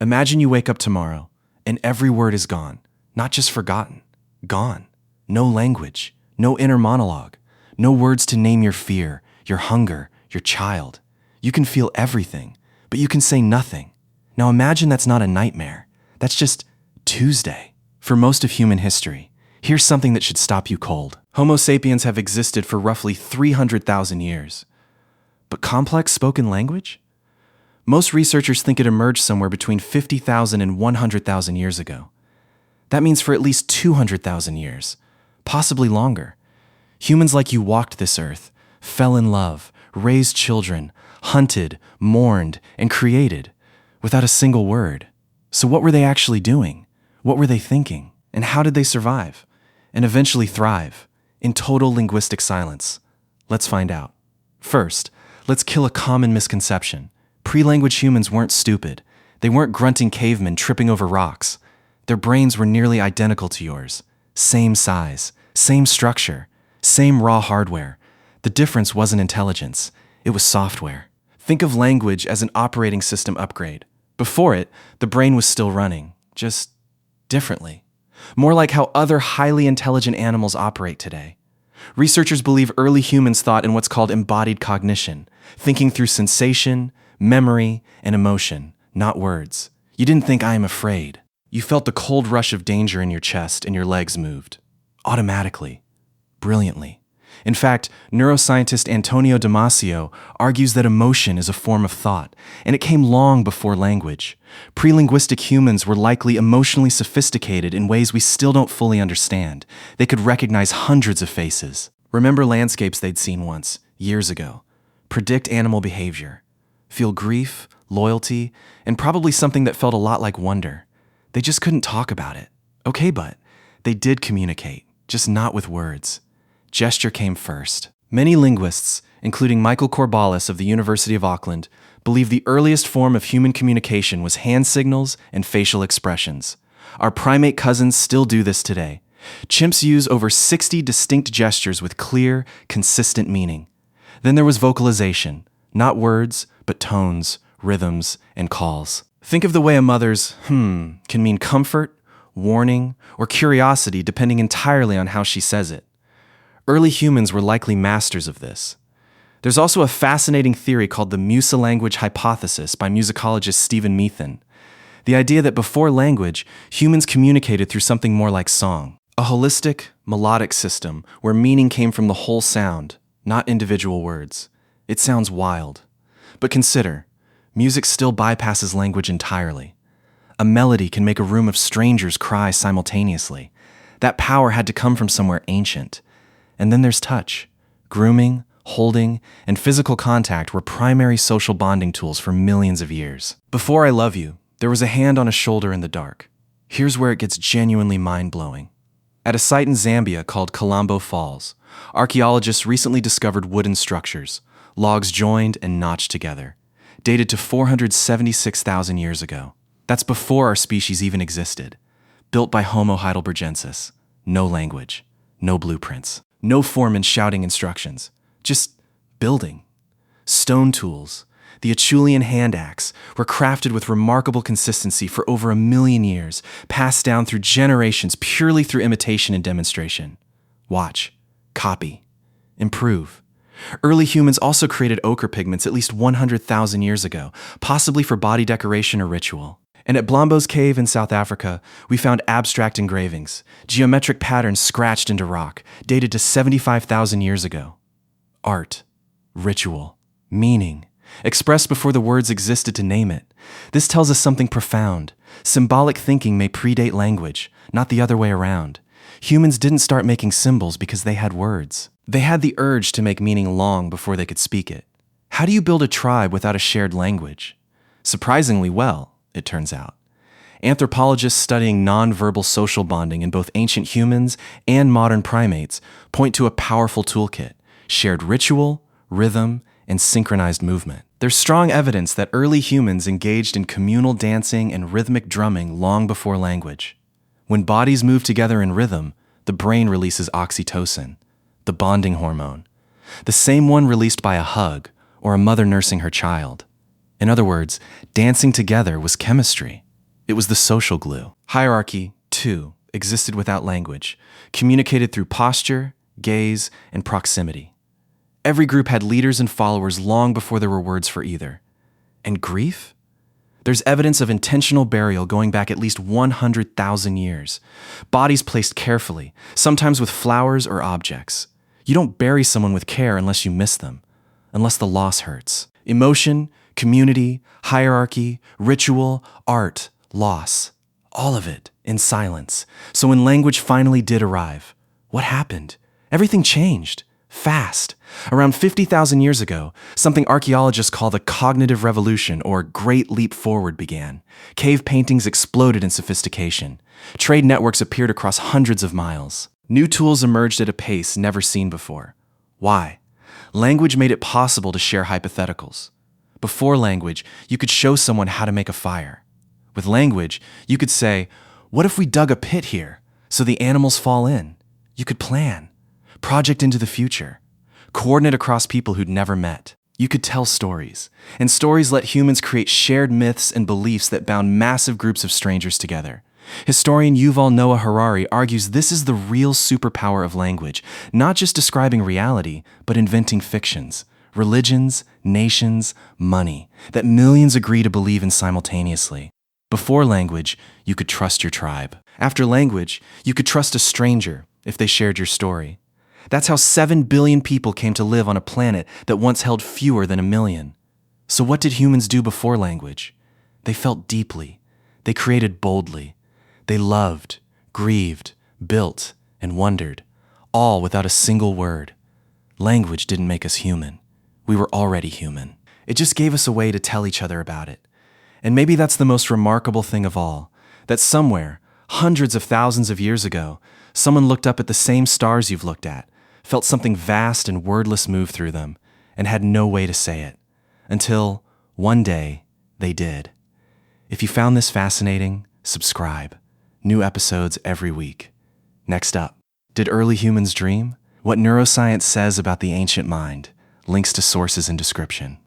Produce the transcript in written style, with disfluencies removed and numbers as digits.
Imagine you wake up tomorrow and every word is gone, not just forgotten, gone. No language, no inner monologue, no words to name your fear, your hunger, your child. You can feel everything, but you can say nothing. Now imagine that's not a nightmare. That's just Tuesday. For most of human history, here's something that should stop you cold. Homo sapiens have existed for roughly 300,000 years. But complex spoken language? Most researchers think it emerged somewhere between 50,000 and 100,000 years ago. That means for at least 200,000 years, possibly longer. Humans like you walked this earth, fell in love, raised children, hunted, mourned, and created without a single word. So what were they actually doing? What were they thinking? And how did they survive? And eventually thrive in total linguistic silence? Let's find out. First, let's kill a common misconception. Pre-language humans weren't stupid. They weren't grunting cavemen tripping over rocks. Their brains were nearly identical to yours. Same size, same structure, same raw hardware. The difference wasn't intelligence, it was software. Think of language as an operating system upgrade. Before it, the brain was still running, just differently. More like how other highly intelligent animals operate today. Researchers believe early humans thought in what's called embodied cognition, thinking through sensation, memory, and emotion, not words. You didn't think I am afraid. You felt the cold rush of danger in your chest and your legs moved. Automatically. Brilliantly. In fact, neuroscientist Antonio Damasio argues that emotion is a form of thought, and it came long before language. Pre-linguistic humans were likely emotionally sophisticated in ways we still don't fully understand. They could recognize hundreds of faces, remember landscapes they'd seen once, years ago, predict animal behavior, feel grief, loyalty, and probably something that felt a lot like wonder. They just couldn't talk about it. Okay, but they did communicate, just not with words. Gesture came first. Many linguists, including Michael Corballis of the University of Auckland, believe the earliest form of human communication was hand signals and facial expressions. Our primate cousins still do this today. Chimps use over 60 distinct gestures with clear, consistent meaning. Then there was vocalization, not words, but tones, rhythms, and calls. Think of the way a mother's can mean comfort, warning, or curiosity depending entirely on how she says it. Early humans were likely masters of this. There's also a fascinating theory called the musa-language hypothesis by musicologist Stephen Meathen. The idea that before language, humans communicated through something more like song. A holistic, melodic system where meaning came from the whole sound, not individual words. It sounds wild. But consider, music still bypasses language entirely. A melody can make a room of strangers cry simultaneously. That power had to come from somewhere ancient. And then there's touch. Grooming, holding, and physical contact were primary social bonding tools for millions of years. Before I love you, there was a hand on a shoulder in the dark. Here's where it gets genuinely mind-blowing. At a site in Zambia called Kalambo Falls, archaeologists recently discovered wooden structures, logs joined and notched together, dated to 476,000 years ago. That's before our species even existed. Built by Homo heidelbergensis. No language, no blueprints, no foreman shouting instructions, just building. Stone tools, the Acheulean hand axe, were crafted with remarkable consistency for over 1 million years, passed down through generations purely through imitation and demonstration. Watch, copy, improve. Early humans also created ochre pigments at least 100,000 years ago, possibly for body decoration or ritual. And at Blombo's Cave in South Africa, we found abstract engravings, geometric patterns scratched into rock, dated to 75,000 years ago. Art, ritual, meaning, expressed before the words existed to name it. This tells us something profound. Symbolic thinking may predate language, not the other way around. Humans didn't start making symbols because they had words. They had the urge to make meaning long before they could speak it. How do you build a tribe without a shared language? Surprisingly well, it turns out. Anthropologists studying nonverbal social bonding in both ancient humans and modern primates point to a powerful toolkit: shared ritual, rhythm, and synchronized movement. There's strong evidence that early humans engaged in communal dancing and rhythmic drumming long before language. When bodies move together in rhythm, the brain releases oxytocin, the bonding hormone, the same one released by a hug or a mother nursing her child. In other words, dancing together was chemistry. It was the social glue. Hierarchy, too, existed without language, communicated through posture, gaze, and proximity. Every group had leaders and followers long before there were words for either. And grief? There's evidence of intentional burial going back at least 100,000 years. Bodies placed carefully, sometimes with flowers or objects. You don't bury someone with care unless you miss them, unless the loss hurts. Emotion, community, hierarchy, ritual, art, loss. All of it in silence. So when language finally did arrive, what happened? Everything changed. Fast. Around 50,000 years ago, something archaeologists call the cognitive revolution or Great Leap Forward began. Cave paintings exploded in sophistication. Trade networks appeared across hundreds of miles. New tools emerged at a pace never seen before. Why? Language made it possible to share hypotheticals. Before language, you could show someone how to make a fire. With language, you could say, "What if we dug a pit here so the animals fall in?" You could plan. Project into the future. Coordinate across people who'd never met. You could tell stories, and stories let humans create shared myths and beliefs that bound massive groups of strangers together. Historian Yuval Noah Harari argues this is the real superpower of language, not just describing reality, but inventing fictions, religions, nations, money, that millions agree to believe in simultaneously. Before language, you could trust your tribe. After language, you could trust a stranger if they shared your story. That's how 7 billion people came to live on a planet that once held fewer than 1 million. So what did humans do before language? They felt deeply. They created boldly. They loved, grieved, built, and wondered, all without a single word. Language didn't make us human. We were already human. It just gave us a way to tell each other about it. And maybe that's the most remarkable thing of all, that somewhere, hundreds of thousands of years ago, someone looked up at the same stars you've looked at, felt something vast and wordless move through them, and had no way to say it. Until, one day, they did. If you found this fascinating, subscribe. New episodes every week. Next up, did early humans dream? What neuroscience says about the ancient mind. Links to sources in description.